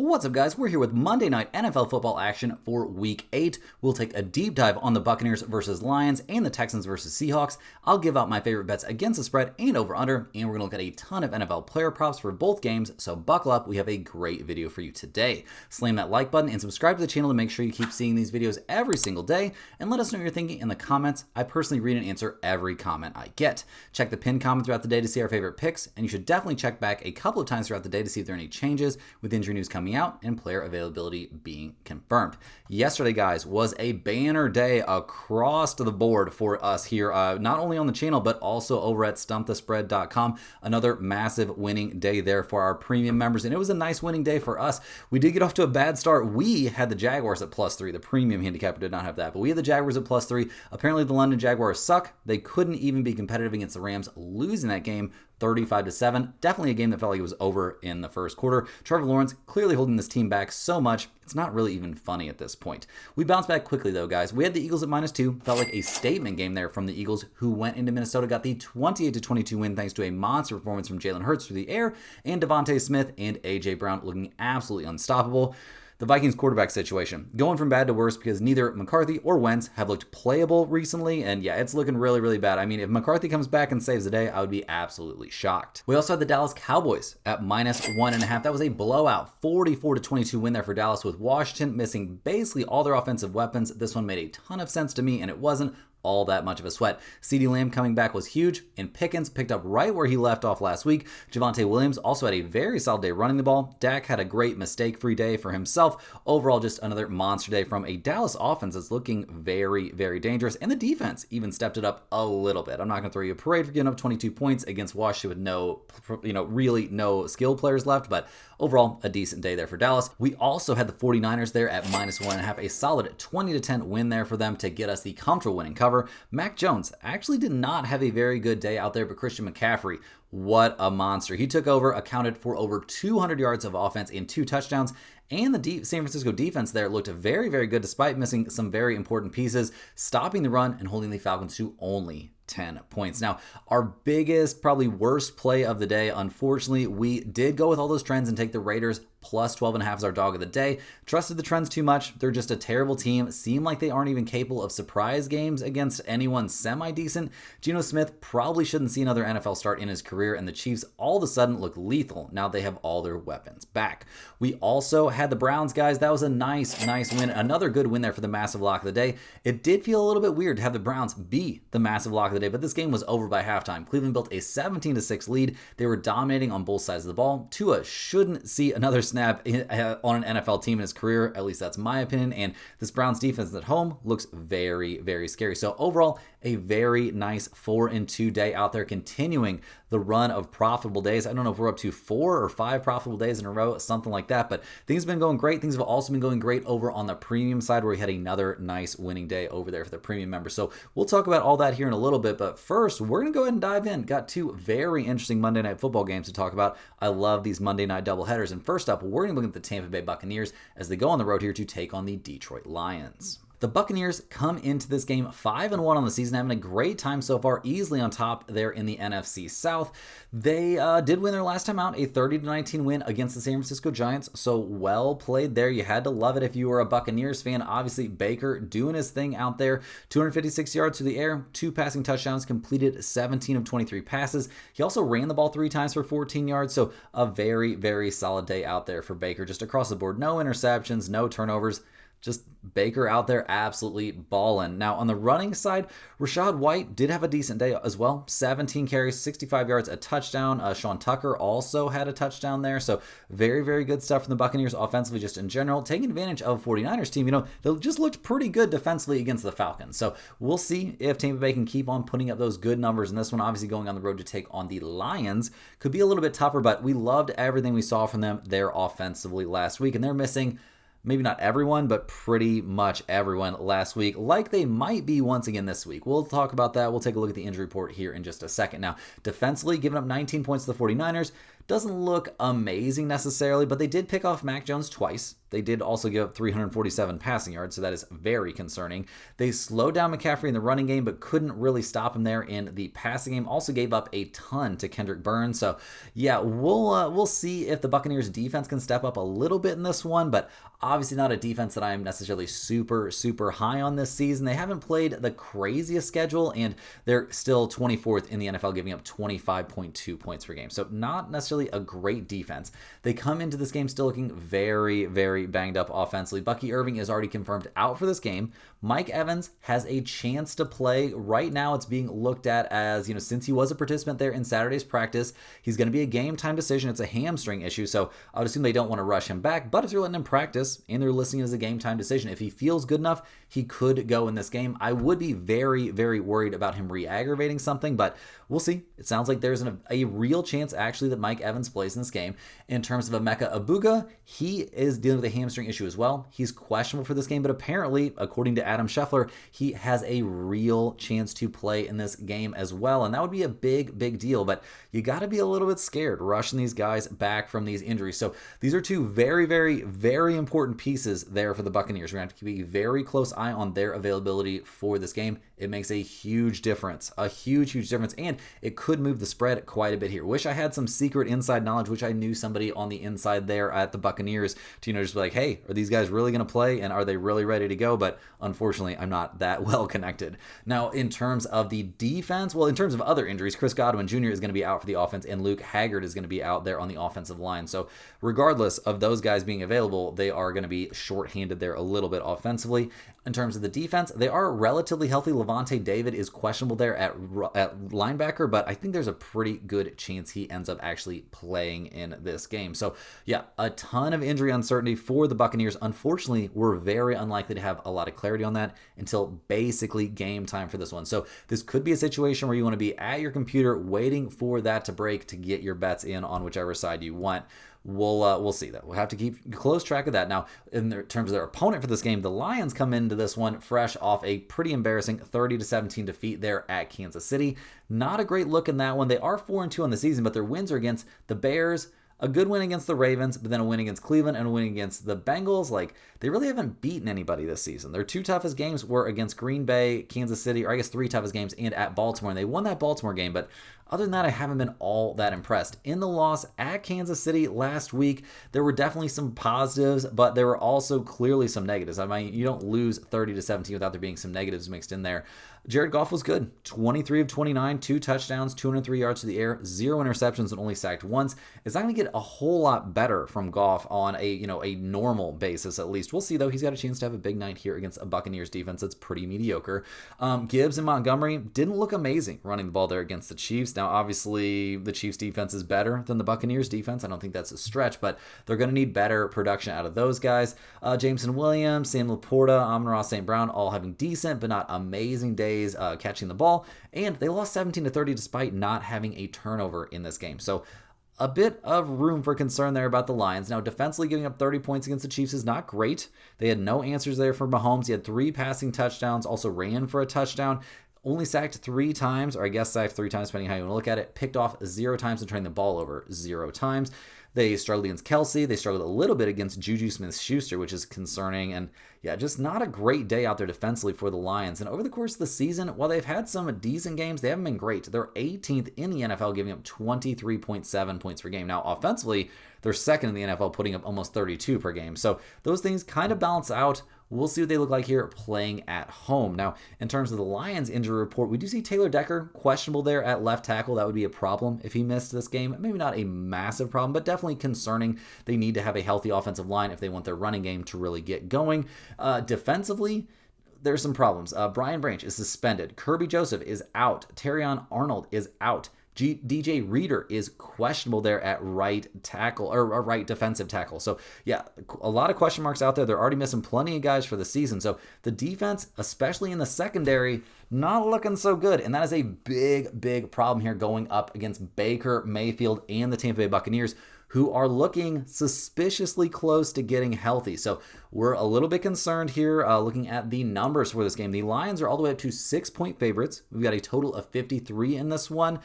What's up, guys? We're here with Monday Night NFL Football action for Week 8. We'll take a deep dive on the Buccaneers versus Lions and the Texans versus Seahawks. I'll give out my favorite bets against the spread and over-under, and we're going to look at a ton of NFL player props for both games, so buckle up. We have a great video for you today. Slam that like button and subscribe to the channel to make sure you keep seeing these videos every single day, and let us know what you're thinking in the comments. I personally read and answer every comment I get. Check the pinned comment throughout the day to see our favorite picks, and you should definitely check back a couple of times throughout the day to see if there are any changes with injury news coming out and player availability being confirmed. Yesterday, guys, was a banner day across the board for us here, not only on the channel, but also over at stumpthespread.com. Another massive winning day there for our premium members, and it was a nice winning day for us. We did get off to a bad start. We had the Jaguars at +3. The premium handicapper did not have that, but we had the Jaguars at +3. Apparently, the London Jaguars suck. They couldn't even be competitive against the Rams, losing that game 35-7. Definitely a game that felt like it was over in the first quarter. Trevor Lawrence clearly holding this team back so much, it's not really even funny at this point. We bounced back quickly, though, guys. We had the Eagles at -2. Felt like a statement game there from the Eagles, who went into Minnesota, got the 28-22 win thanks to a monster performance from Jalen Hurts through the air, and Devontae Smith and A.J. Brown looking absolutely unstoppable. The Vikings quarterback situation going from bad to worse because neither McCarthy or Wentz have looked playable recently, and yeah, it's looking really, really bad. I mean, if McCarthy comes back and saves the day, I would be absolutely shocked. We also had the Dallas Cowboys at -1.5. That was a blowout 44-22 win there for Dallas, with Washington missing basically all their offensive weapons. This one made a ton of sense to me, and it wasn't all that much of a sweat. CeeDee Lamb coming back was huge, and Pickens picked up right where he left off last week. Javonte Williams also had a very solid day running the ball. Dak had a great mistake-free day for himself. Overall, just another monster day from a Dallas offense that's looking very, very dangerous, and the defense even stepped it up a little bit. I'm not going to throw you a parade for getting up 22 points against Washington with really no skill players left, but overall, a decent day there for Dallas. We also had the 49ers there at -1.5, a solid 20-10 win there for them to get us the comfortable winning cover. Mac Jones actually did not have a very good day out there, but Christian McCaffrey, what a monster. He took over, accounted for over 200 yards of offense and 2 touchdowns, and the San Francisco defense there looked very, very good despite missing some very important pieces, stopping the run and holding the Falcons to only 10 points. Now, our biggest, probably worst play of the day, unfortunately, we did go with all those trends and take the Raiders +12.5 as our dog of the day. Trusted the trends too much. They're just a terrible team. Seem like they aren't even capable of surprise games against anyone semi-decent. Geno Smith probably shouldn't see another NFL start in his career, and the Chiefs all of a sudden look lethal now they have all their weapons back. We also had the Browns, guys. That was a nice win. Another good win there for the massive lock of the day. It did feel a little bit weird to have the Browns be the massive lock of the day, but this game was over by halftime. Cleveland built a 17-6 lead. They were dominating on both sides of the ball. Tua shouldn't see another snap on an NFL team in his career. At least that's my opinion. And this Browns defense at home looks very, very scary. So overall, a very nice 4-2 day out there, continuing the run of profitable days. I don't know if we're up to 4 or 5 profitable days in a row, something like that, but things have been going great. Things have also been going great over on the premium side, where we had another nice winning day over there for the premium members. So we'll talk about all that here in a little bit, but first, we're going to go ahead and dive in. Got 2 very interesting Monday Night Football games to talk about. I love these Monday Night doubleheaders, and first up, we're going to look at the Tampa Bay Buccaneers as they go on the road here to take on the Detroit Lions. The Buccaneers come into this game 5-1 on the season, having a great time so far, easily on top there in the NFC South. They did win their last time out, a 30-19 win against the San Francisco Giants, so well played there. You had to love it if you were a Buccaneers fan. Obviously, Baker doing his thing out there, 256 yards through the air, 2 passing touchdowns, completed 17 of 23 passes. He also ran the ball 3 times for 14 yards, so a very, very solid day out there for Baker, just across the board. No interceptions, no turnovers. Just Baker out there absolutely balling. Now, on the running side, Rachaad White did have a decent day as well. 17 carries, 65 yards, a touchdown. Sean Tucker also had a touchdown there. So very, very good stuff from the Buccaneers offensively just in general. Taking advantage of 49ers team, they just looked pretty good defensively against the Falcons. So we'll see if Tampa Bay can keep on putting up those good numbers. And this one, obviously going on the road to take on the Lions, could be a little bit tougher, but we loved everything we saw from them there offensively last week. And they're missing maybe not everyone, but pretty much everyone last week, like they might be once again this week. We'll talk about that. We'll take a look at the injury report here in just a second. Now, defensively, giving up 19 points to the 49ers doesn't look amazing necessarily, but they did pick off Mac Jones twice. they did also give up 347 passing yards, so that is very concerning. They slowed down McCaffrey in the running game, but couldn't really stop him there in the passing game. Also gave up a ton to Kendrick Burns. So yeah, we'll see if the Buccaneers defense can step up a little bit in this one, but obviously not a defense that I am necessarily super high on this season. They haven't played the craziest schedule, and they're still 24th in the NFL, giving up 25.2 points per game. So not necessarily a great defense. They come into this game still looking very banged up offensively. Bucky Irving is already confirmed out for this game. Mike Evans has a chance to play. Right now it's being looked at as, since he was a participant there in Saturday's practice, he's going to be a game time decision. It's a hamstring issue, so I would assume they don't want to rush him back, but if they're letting him practice and they're listing it as a game time decision, if he feels good enough, he could go in this game. I would be very worried about him re-aggravating something, but we'll see. It sounds like there's a real chance actually that Mike Evans plays in this game. In terms of Emeka Abuga, he is dealing with a hamstring issue as well. He's questionable for this game, but apparently, according to Adam Scheffler, he has a real chance to play in this game as well, and that would be a big deal, but you got to be a little bit scared rushing these guys back from these injuries. So these are two very important pieces there for the Buccaneers. We're going to have to keep a very close eye on their availability for this game. It makes a huge difference, a huge difference, and it could move the spread quite a bit here. Wish I had some secret inside knowledge, which I knew somebody on the inside there at the Buccaneers to, just be like, hey, are these guys really going to play, and are they really ready to go? But unfortunately, I'm not that well connected. Now, in terms of the defense, well, in terms of other injuries, Chris Godwin Jr. is going to be out for the offense, and Luke Haggard is going to be out there on the offensive line. So regardless of those guys being available, they are going to be shorthanded there a little bit offensively. In terms of the defense, they are relatively healthy. Levante David is questionable there at linebacker, but I think there's a pretty good chance he ends up actually playing in this game. So yeah, a ton of injury uncertainty for the Buccaneers. Unfortunately, we're very unlikely to have a lot of clarity on that until basically game time for this one. So this could be a situation where you want to be at your computer waiting for that to break to get your bets in on whichever side you want. We'll see that. We'll have to keep close track of that. Now, in terms of their opponent for this game, the Lions come into this one fresh off a pretty embarrassing 30-17 defeat there at Kansas City. Not a great look in that one. They are 4-2 on the season, but their wins are against the Bears, a good win against the Ravens, but then a win against Cleveland and a win against the Bengals. Like, they really haven't beaten anybody this season. Their two toughest games were against Green Bay, Kansas City, or I guess three toughest games, and at Baltimore. And they won that Baltimore game, but other than that, I haven't been all that impressed. In the loss at Kansas City last week, there were definitely some positives, but there were also clearly some negatives. I mean, you don't lose 30-17 without there being some negatives mixed in there. Jared Goff was good. 23 of 29, 2 touchdowns, 203 yards to the air, 0 interceptions, and only sacked once. It's not going to get a whole lot better from Goff on a normal basis, at least. We'll see, though. He's got a chance to have a big night here against a Buccaneers defense that's pretty mediocre. Gibbs and Montgomery didn't look amazing running the ball there against the Chiefs. Now, obviously, the Chiefs defense is better than the Buccaneers defense. I don't think that's a stretch, but they're going to need better production out of those guys. Jameson Williams, Sam Laporta, Amon-Ra St. Brown, all having decent but not amazing days catching the ball, and they lost 17-30 despite not having a turnover in this game. So a bit of room for concern there about the Lions. Now, defensively giving up 30 points against the Chiefs is not great. They had no answers there for Mahomes. He had 3 passing touchdowns, also ran for a touchdown. Only sacked 3 times, or I guess sacked 3 times, depending how you want to look at it. Picked off 0 times and turned the ball over 0 times. They struggled against Kelsey. They struggled a little bit against Juju Smith-Schuster, which is concerning. And yeah, just not a great day out there defensively for the Lions. And over the course of the season, while they've had some decent games, they haven't been great. They're 18th in the NFL, giving up 23.7 points per game. Now, offensively, they're second in the NFL, putting up almost 32 per game. So those things kind of balance out. We'll see what they look like here playing at home. Now, in terms of the Lions injury report, we do see Taylor Decker questionable there at left tackle. That would be a problem if he missed this game. Maybe not a massive problem, but definitely concerning. They need to have a healthy offensive line if they want their running game to really get going. Defensively, there's some problems. Brian Branch is suspended. Kirby Joseph is out. Terrion Arnold is out. DJ Reader is questionable there at right tackle, or right defensive tackle. So yeah, a lot of question marks out there. They're already missing plenty of guys for the season. So the defense, especially in the secondary, not looking so good. And that is a big problem here going up against Baker Mayfield and the Tampa Bay Buccaneers, who are looking suspiciously close to getting healthy. So we're a little bit concerned here looking at the numbers for this game. The Lions are all the way up to 6-point favorites. We've got a total of 53 in this one.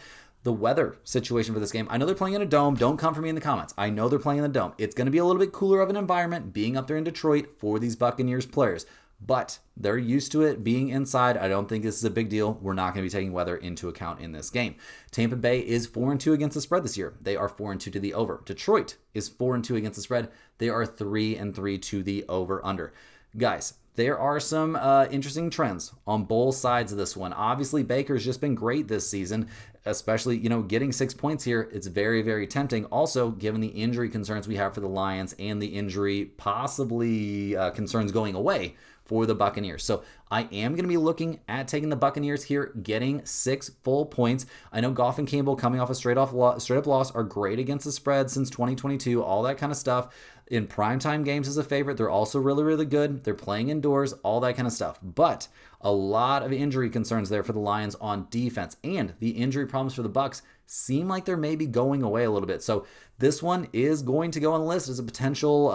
The weather situation for this game, I know they're playing in a dome. Don't come for me in the comments. I know they're playing in the dome. It's going to be a little bit cooler of an environment being up there in Detroit for these Buccaneers players, but they're used to it being inside. I don't think this is a big deal. We're not going to be taking weather into account in this game. Tampa Bay is 4-2 against the spread this year. They are 4-2 to the over. Detroit is 4-2 against the spread. They are 3-3 to the over/under. Guys, there are some interesting trends on both sides of this one. Obviously, Baker's just been great this season, especially, getting 6 points here. It's very, very tempting. Also, given the injury concerns we have for the Lions and the injury possibly concerns going away for the Buccaneers. So I am going to be looking at taking the Buccaneers here, getting 6 full points. I know Goff and Campbell coming off a straight up loss are great against the spread since 2022, all that kind of stuff. In primetime games as a favorite, they're also really, really good. They're playing indoors, all that kind of stuff. But a lot of injury concerns there for the Lions on defense, and the injury problems for the Bucs seem like they're maybe going away a little bit. So this one is going to go on the list as a potential,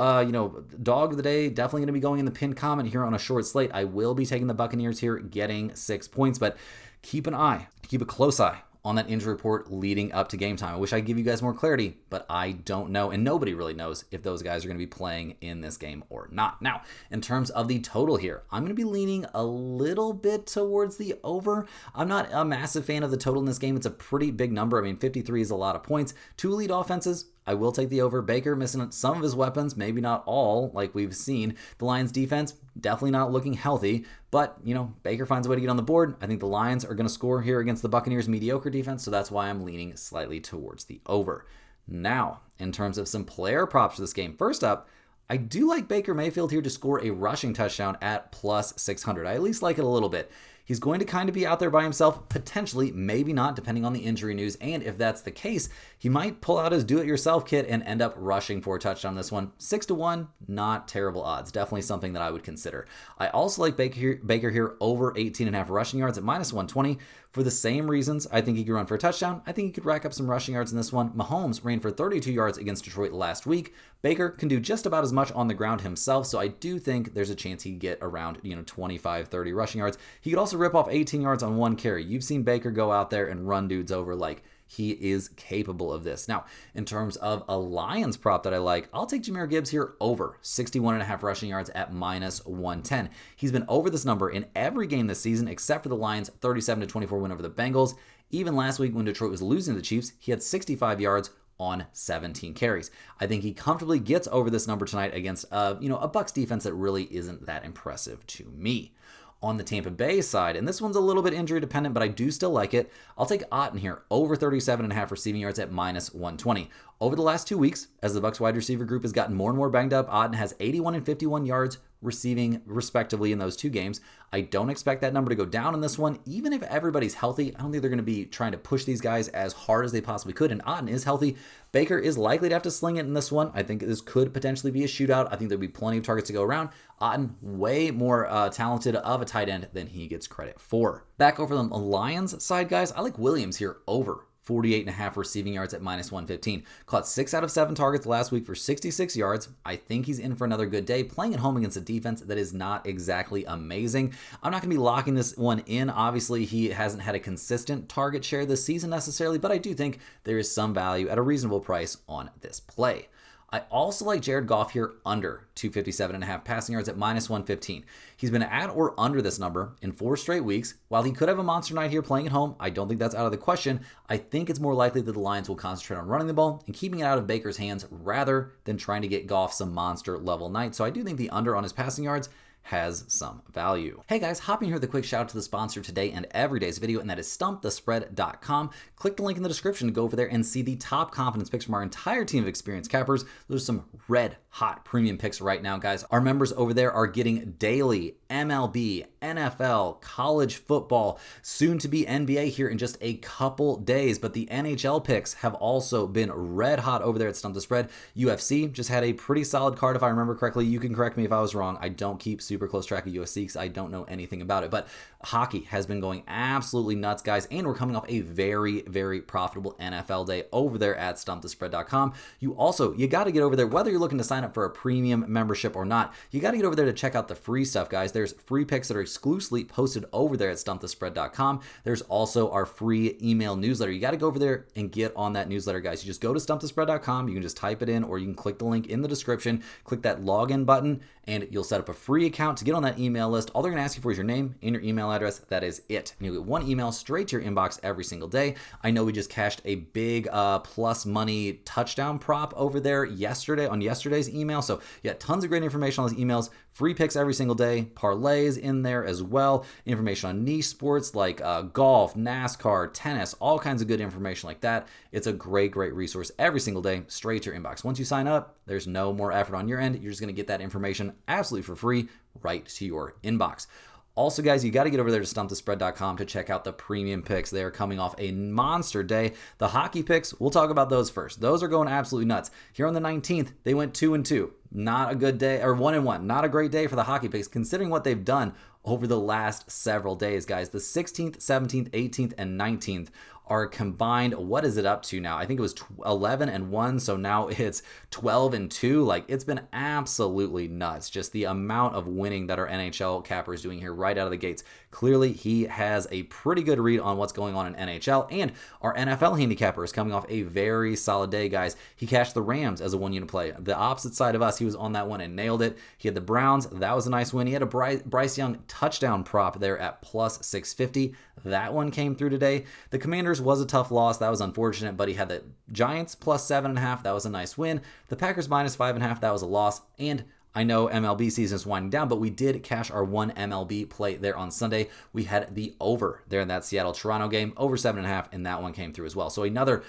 dog of the day. Definitely going to be going in the pinned comment here on a short slate. I will be taking the Buccaneers here, getting 6 points, but keep a close eye on that injury report leading up to game time. I wish I could give you guys more clarity, but I don't know, and nobody really knows if those guys are going to be playing in this game or not. Now, in terms of the total here, I'm going to be leaning a little bit towards the over. I'm not a massive fan of the total in this game. It's a pretty big number. I mean, 53 is a lot of points. 2 elite offenses, I will take the over. Baker missing some of his weapons, maybe not all, like we've seen. The Lions defense, definitely not looking healthy, but, Baker finds a way to get on the board. I think the Lions are going to score here against the Buccaneers' mediocre defense, so that's why I'm leaning slightly towards the over. Now, in terms of some player props for this game, first up, I do like Baker Mayfield here to score a rushing touchdown at plus 600. I at least like it a little bit. He's going to kind of be out there by himself, potentially, maybe not, depending on the injury news. And if that's the case, he might pull out his do-it-yourself kit and end up rushing for a touchdown on this one. 6-1, not terrible odds. Definitely something that I would consider. I also like Baker here over 18.5 rushing yards at minus 120. For the same reasons, I think he could run for a touchdown. I think he could rack up some rushing yards in this one. Mahomes ran for 32 yards against Detroit last week. Baker can do just about as much on the ground himself, so I do think there's a chance he could get around 25, 30 rushing yards. He could also rip off 18 yards on one carry. You've seen Baker go out there and run dudes over. Like, he is capable of this. Now, in terms of a Lions prop that I like, I'll take Jahmyr Gibbs here over 61.5 rushing yards at minus 110. He's been over this number in every game this season except for the Lions' 37-24 win over the Bengals. Even last week when Detroit was losing to the Chiefs, he had 65 yards on 17 carries. I think he comfortably gets over this number tonight against a Bucs defense that really isn't that impressive to me. On the Tampa Bay side, and this one's a little bit injury dependent, but I do still like it. I'll take Otten here over 37.5 receiving yards at minus 120. Over the last 2 weeks, as the Bucs wide receiver group has gotten more and more banged up, Otten has 81 and 51 yards receiving respectively in those 2 games. I don't expect that number to go down in this one. Even if everybody's healthy, I don't think they're going to be trying to push these guys as hard as they possibly could, and Otten is healthy. Baker is likely to have to sling it in this one. I think this could potentially be a shootout. I think there'll be plenty of targets to go around. Otten, way more talented of a tight end than he gets credit for. Back over on the Lions side, guys, I like Williams here over 48.5 receiving yards at minus 115. Caught 6 out of 7 targets last week for 66 yards. I think he's in for another good day, playing at home against a defense that is not exactly amazing. I'm not going to be locking this one in. Obviously, he hasn't had a consistent target share this season necessarily, but I do think there is some value at a reasonable price on this play. I also like Jared Goff here under 257.5 passing yards at minus 115. He's been at or under this number in 4 straight weeks. While he could have a monster night here playing at home, I don't think that's out of the question. I think it's more likely that the Lions will concentrate on running the ball and keeping it out of Baker's hands rather than trying to get Goff some monster level night. So I do think the under on his passing yards has some value. Hey guys, hopping here with a quick shout out to the sponsor today and every day's video, and that is stumpthespread.com. Click the link in the description to go over there and see the top confidence picks from our entire team of experienced cappers. Those are some red hot premium picks right now, guys. Our members over there are getting daily MLB, NFL, college football, soon to be NBA here in just a couple days, but the NHL picks have also been red hot over there at Stump the Spread. UFC just had a pretty solid card if I remember correctly. You can correct me if I was wrong. I don't keep super close track of UFC because I don't know anything about it, but hockey has been going absolutely nuts, guys, and we're coming off a very, very profitable NFL day over there at stumpthespread.com. You got to get over there, whether you're looking to sign up for a premium membership or not, you got to get over there to check out the free stuff, guys. There's There's free picks that are exclusively posted over there at stumpthespread.com. There's also our free email newsletter. You got to go over there and get on that newsletter, guys. You just go to stumpthespread.com. You can just type it in, or you can click the link in the description, click that login button, and you'll set up a free account to get on that email list. All they're going to ask you for is your name and your email address. That is it. And you'll get one email straight to your inbox every single day. I know we just cashed a big plus money touchdown prop over there yesterday on yesterday's email. So yeah, tons of great information on those emails. Free picks every single day. Parlays in there as well. Information on niche sports like golf, NASCAR, tennis, all kinds of good information like that. It's a great resource every single day, straight to your inbox. Once you sign up, there's no more effort on your end. You're just going to get that information absolutely for free right to your inbox. Also, guys, you got to get over there to stumpthespread.com to check out the premium picks. They are coming off a monster day. The hockey picks, we'll talk about those first. Those are going absolutely nuts. Here on the 19th, they went 2-2. Not a good day, or 1-1. Not a great day for the hockey picks, considering what they've done over the last several days, guys. The 16th, 17th, 18th, and 19th are combined. What is it up to now? I think it was 11-1, so now it's 12-2. Like, it's been absolutely nuts. Just the amount of winning that our NHL capper is doing here right out of the gates. Clearly, he has a pretty good read on what's going on in NHL, and our NFL handicapper is coming off a very solid day, guys. He cashed the Rams as a one-unit play. The opposite side of us, he was on that one and nailed it. He had the Browns. That was a nice win. He had a Bryce Young touchdown prop there at plus 650. That one came through today. The Commanders was a tough loss. That was unfortunate, but he had the Giants plus 7.5. That was a nice win. The Packers minus 5.5. That was a loss. And I know MLB season is winding down, but we did cash our one MLB play there on Sunday. We had the over there in that Seattle-Toronto game, over 7.5, and that one came through as well. So another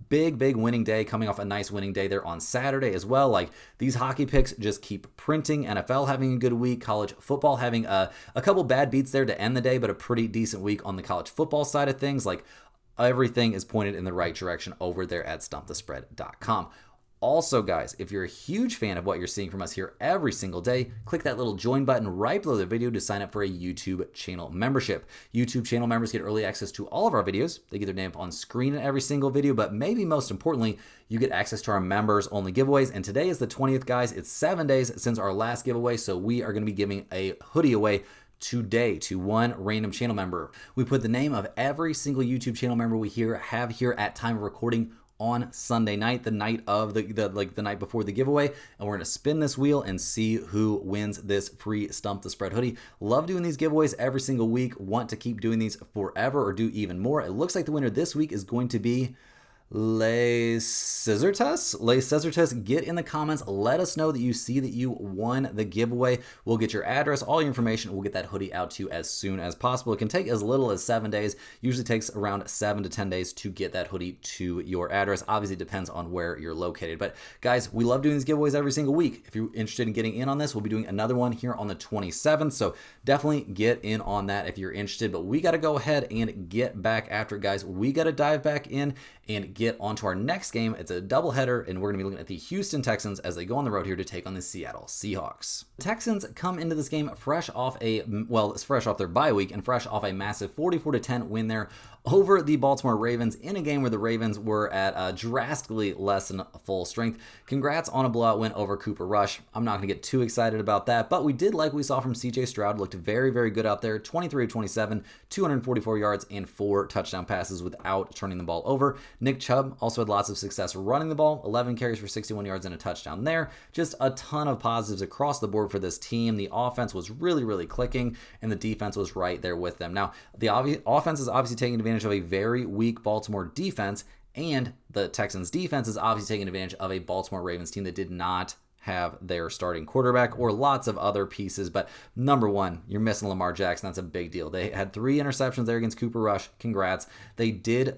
big winning day, coming off a nice winning day there on Saturday as well. Like, these hockey picks just keep printing. NFL having a good week. College football having a couple bad beats there to end the day, but a pretty decent week on the college football side of things. Like, everything is pointed in the right direction over there at stumpthespread.com. Also, guys, if you're a huge fan of what you're seeing from us here every single day, click that little join button right below the video to sign up for a YouTube channel membership. YouTube channel members get early access to all of our videos. They get their name up on screen in every single video, but maybe most importantly, you get access to our members-only giveaways. And today is the 20th, guys. It's 7 days since our last giveaway, so we are going to be giving a hoodie away today to one random channel member. We put the name of every single YouTube channel member we have here at time of recording on Sunday night, the night of the night before the giveaway, and we're gonna spin this wheel and see who wins this free Stump the Spread hoodie. Love doing these giveaways every single week. Want to keep doing these forever or do even more. It looks like the winner this week is going to be Les Scissortus. Get in the comments. Let us know that you see that you won the giveaway. We'll get your address, all your information. We'll get that hoodie out to you as soon as possible. It can take as little as 7 days. Usually takes around 7 to 10 days to get that hoodie to your address. Obviously, it depends on where you're located. But guys, we love doing these giveaways every single week. If you're interested in getting in on this, we'll be doing another one here on the 27th. So definitely get in on that if you're interested. But we got to go ahead and get back after it, guys. We got to dive back in and get onto our next game. It's a doubleheader, and we're going to be looking at the Houston Texans as they go on the road here to take on the Seattle Seahawks. The Texans come into this game fresh off their bye week and fresh off a massive 44-10 win there over the Baltimore Ravens in a game where the Ravens were at drastically less than full strength. Congrats on a blowout win over Cooper Rush. I'm not going to get too excited about that, but we did like we saw from CJ Stroud. Looked very, very good out there. 23 of 27, 244 yards, and 4 touchdown passes without turning the ball over. Nick Chubb also had lots of success running the ball. 11 carries for 61 yards and a touchdown there. Just a ton of positives across the board for this team. The offense was really, really clicking, and the defense was right there with them. Now, the offense is obviously taking advantage of a very weak Baltimore defense, and the Texans defense is obviously taking advantage of a Baltimore Ravens team that did not have their starting quarterback or lots of other pieces. But number one, you're missing Lamar Jackson. That's a big deal. They had 3 interceptions there against Cooper Rush. Congrats. They did,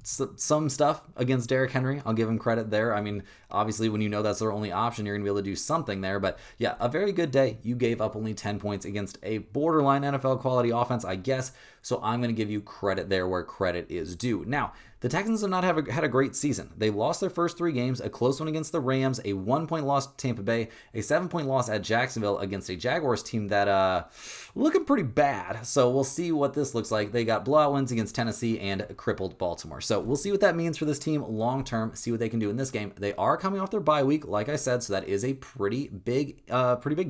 some stuff against Derrick Henry. I'll give him credit there. I mean, obviously, when you know that's their only option, you're going to be able to do something there. But yeah, a very good day. You gave up only 10 points against a borderline NFL quality offense, I guess. So I'm going to give you credit there where credit is due. Now, The Texans have not had a great season. They lost their first 3 games, a close one against the Rams, a 1-point loss to Tampa Bay, a 7-point loss at Jacksonville against a Jaguars team that looking pretty bad. So we'll see what this looks like. They got blowout wins against Tennessee and crippled Baltimore. So we'll see what that means for this team long term, see what they can do in this game. They are coming off their bye week, like I said, so that is a pretty big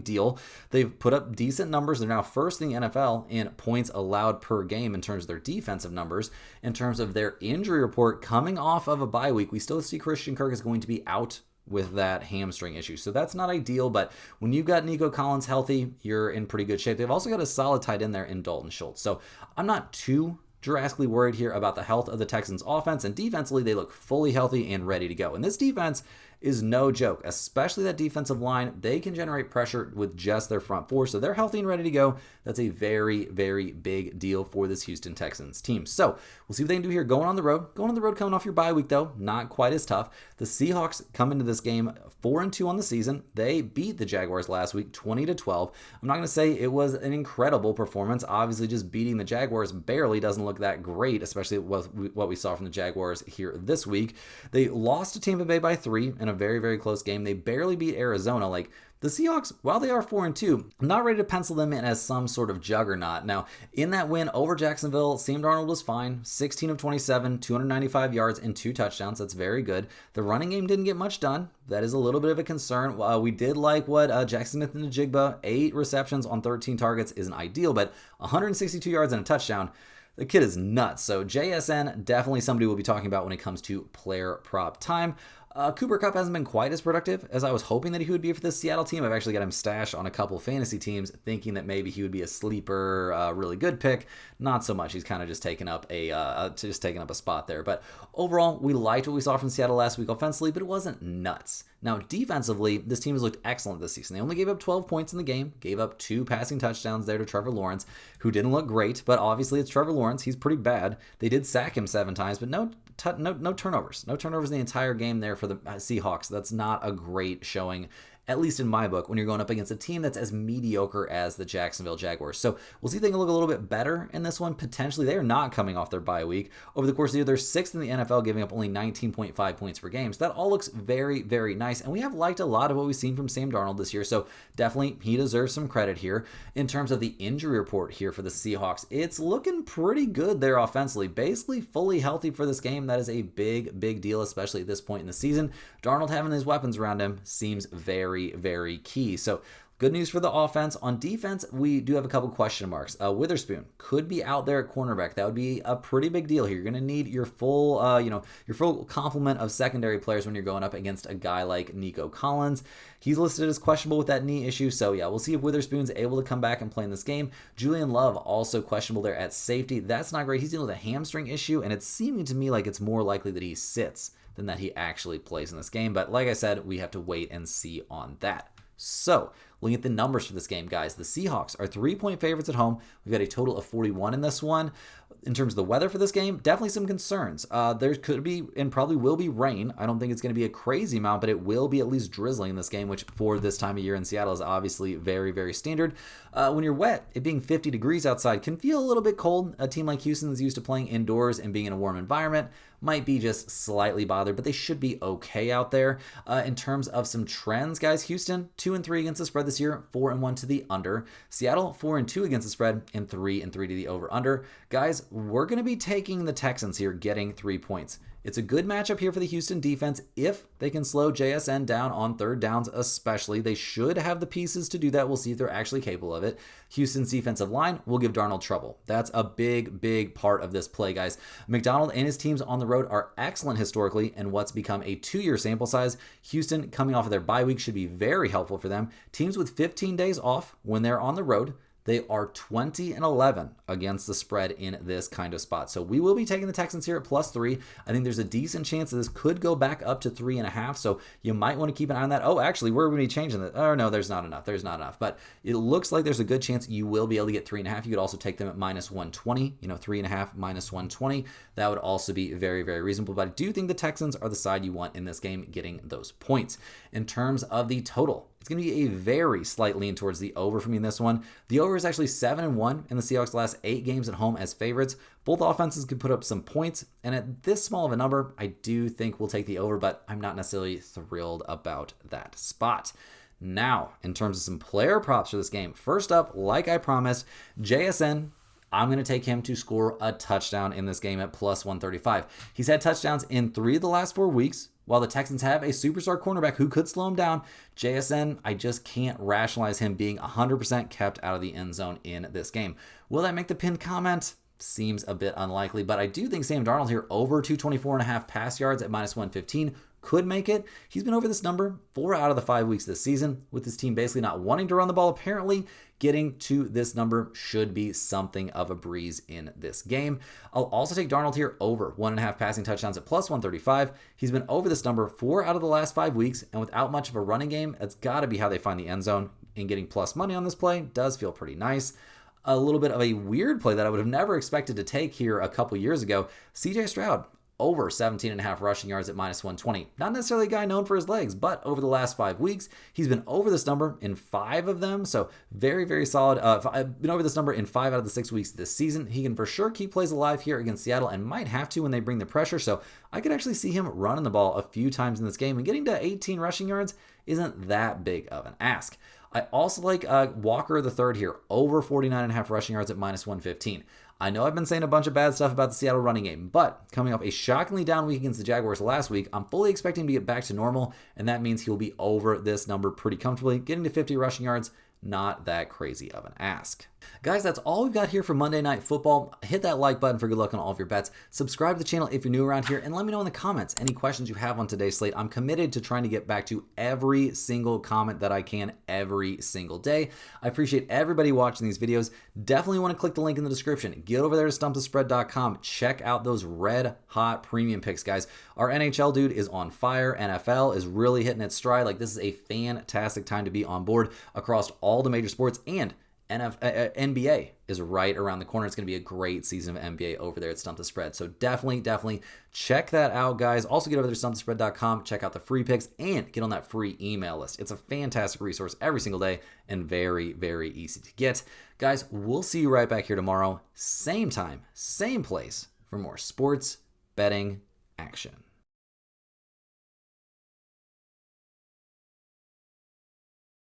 deal. They've put up decent numbers. They're now first in the NFL in points allowed per game in terms of their defensive numbers. In terms of their injury report, coming off of a bye week, we still see Christian Kirk is going to be out with that hamstring issue. So that's not ideal, but when you've got Nico Collins healthy, you're in pretty good shape. They've also got a solid tight end there in Dalton Schultz. So I'm not too drastically worried here about the health of the Texans offense, and defensively they look fully healthy and ready to go. And this defense is no joke, especially that defensive line. They can generate pressure with just their front four, so they're healthy and ready to go. That's a very, very big deal for this Houston Texans team. So we'll see what they can do here going on the road. Going on the road coming off your bye week, though, not quite as tough. The Seahawks come into this game 4-2 on the season. They beat the Jaguars last week 20-12. I'm not going to say it was an incredible performance. Obviously, just beating the Jaguars barely doesn't look that great, especially what we saw from the Jaguars here this week. They lost to Tampa Bay by 3 in a very, very close game. They barely beat Arizona. Like, the Seahawks, while they are 4-2, I'm not ready to pencil them in as some sort of juggernaut. Now, in that win over Jacksonville, Sam Darnold was fine. 16 of 27, 295 yards and 2 touchdowns. That's very good. The running game didn't get much done. That is a little bit of a concern. We did like what Jackson Smith and Njigba, 8 receptions on 13 targets isn't ideal, but 162 yards and a touchdown. The kid is nuts. So JSN, definitely somebody we'll be talking about when it comes to player prop time. Cooper Kupp hasn't been quite as productive as I was hoping that he would be for this Seattle team. I've actually got him stashed on a couple fantasy teams, thinking that maybe he would be a sleeper, really good pick. Not so much. He's kind of just taking up a spot there. But overall, we liked what we saw from Seattle last week offensively, but it wasn't nuts. Now, defensively, this team has looked excellent this season. They only gave up 12 points in the game, gave up 2 passing touchdowns there to Trevor Lawrence, who didn't look great, but obviously it's Trevor Lawrence. He's pretty bad. They did sack him 7 times, but no turnovers. No turnovers in the entire game there for the Seahawks. That's not a great showing, at least in my book, when you're going up against a team that's as mediocre as the Jacksonville Jaguars. So we'll see if they can look a little bit better in this one. Potentially, they are not coming off their bye week. Over the course of the year, they're 6th in the NFL, giving up only 19.5 points per game. So that all looks very, very nice. And we have liked a lot of what we've seen from Sam Darnold this year. So definitely, he deserves some credit here. In terms of the injury report here for the Seahawks, it's looking pretty good there offensively. Basically, fully healthy for this game. That is a big, big deal, especially at this point in the season. Darnold having his weapons around him seems very, very key. So good news for the offense. On defense, we do have a couple question marks. Witherspoon could be out there at cornerback. That would be a pretty big deal here. You're going to need your full, your full complement of secondary players when you're going up against a guy like Nico Collins. He's listed as questionable with that knee issue. So yeah, we'll see if Witherspoon's able to come back and play in this game. Julian Love also questionable there at safety. That's not great. He's dealing with a hamstring issue, and it's seeming to me like it's more likely that he sits than that he actually plays in this game. But like I said, we have to wait and see on that. So, looking at the numbers for this game, guys, the Seahawks are 3-point favorites at home. We've got a total of 41 in this one. In terms of the weather for this game, definitely some concerns. There could be and probably will be rain. I don't think it's going to be a crazy amount, but it will be at least drizzling in this game, which for this time of year in Seattle is obviously very, very standard. When you're wet, it being 50 degrees outside can feel a little bit cold. A team like Houston is used to playing indoors and being in a warm environment. Might be just slightly bothered, but they should be okay out there. In terms of some trends, guys, Houston 2-3 against the spread this year, 4-1 to the under. Seattle 4-2 against the spread and 3-3 to the over/under. Guys, we're going to be taking the Texans here, getting 3 points. It's a good matchup here for the Houston defense if they can slow JSN down on third downs especially. They should have the pieces to do that. We'll see if they're actually capable of it. Houston's defensive line will give Darnold trouble. That's a big, big part of this play, guys. McDonald and his teams on the road are excellent historically, and what's become a 2-year sample size. Houston, coming off of their bye week, should be very helpful for them. Teams with 15 days off when they're on the road, they are 20-11 against the spread in this kind of spot. So we will be taking the Texans here at +3. I think there's a decent chance that this could go back up to 3.5. So you might want to keep an eye on that. Oh, actually, we're going to be changing that. Oh, no, there's not enough. There's not enough. But it looks like there's a good chance you will be able to get 3.5. You could also take them at -120. 3.5 -120. That would also be very, very reasonable. But I do think the Texans are the side you want in this game, getting those points. In terms of the total, it's going to be a very slight lean towards the over for me in this one. The over is actually 7-1 in the Seahawks' last 8 games at home as favorites. Both offenses can put up some points, and at this small of a number, I do think we'll take the over, but I'm not necessarily thrilled about that spot. Now, in terms of some player props for this game, first up, like I promised, JSN. I'm going to take him to score a touchdown in this game at plus 135. He's had touchdowns in 3 of the last 4 weeks. While the Texans have a superstar cornerback who could slow him down, JSN, I just can't rationalize him being 100% kept out of the end zone in this game. Will that make the pinned comment? Seems a bit unlikely, but I do think Sam Darnold here over 224.5 pass yards at minus 115 could make it. He's been over this number 4 out of the 5 weeks this season, with his team basically not wanting to run the ball. Apparently, getting to this number should be something of a breeze in this game. I'll also take Darnold here over 1.5 passing touchdowns at plus 135. He's been over this number 4 out of the last 5 weeks, and without much of a running game, that's got to be how they find the end zone. And getting plus money on this play does feel pretty nice. A little bit of a weird play that I would have never expected to take here a couple years ago. CJ Stroud, over 17.5 rushing yards at minus 120. Not necessarily a guy known for his legs, but over the last 5 weeks, he's been over this number in 5 of them. So very, very solid. Been over this number in 5 out of the 6 weeks this season. He can for sure keep plays alive here against Seattle and might have to when they bring the pressure. So I could actually see him running the ball a few times in this game, and getting to 18 rushing yards isn't that big of an ask. I also like Walker the third here, over 49.5 rushing yards at minus 115. I know I've been saying a bunch of bad stuff about the Seattle running game, but coming off a shockingly down week against the Jaguars last week, I'm fully expecting to get back to normal, and that means he'll be over this number pretty comfortably. Getting to 50 rushing yards, not that crazy of an ask. Guys, that's all we've got here for Monday Night Football. Hit that like button for good luck on all of your bets. Subscribe to the channel if you're new around here, and let me know in the comments any questions you have on today's slate. I'm committed to trying to get back to every single comment that I can every single day. I appreciate everybody watching these videos. Definitely want to click the link in the description. Get over there to stumpthespread.com. Check out those red hot premium picks, guys. Our NHL dude is on fire. NFL is really hitting its stride. Like, this is a fantastic time to be on board across all the major sports, and NBA is right around the corner. It's going to be a great season of NBA over there at Stump the Spread. So definitely check that out, guys. Also get over there to stumpthespread.com, check out the free picks, and get on that free email list. It's a fantastic resource every single day and very, very easy to get. Guys, we'll see you right back here tomorrow. Same time, same place for more sports betting action.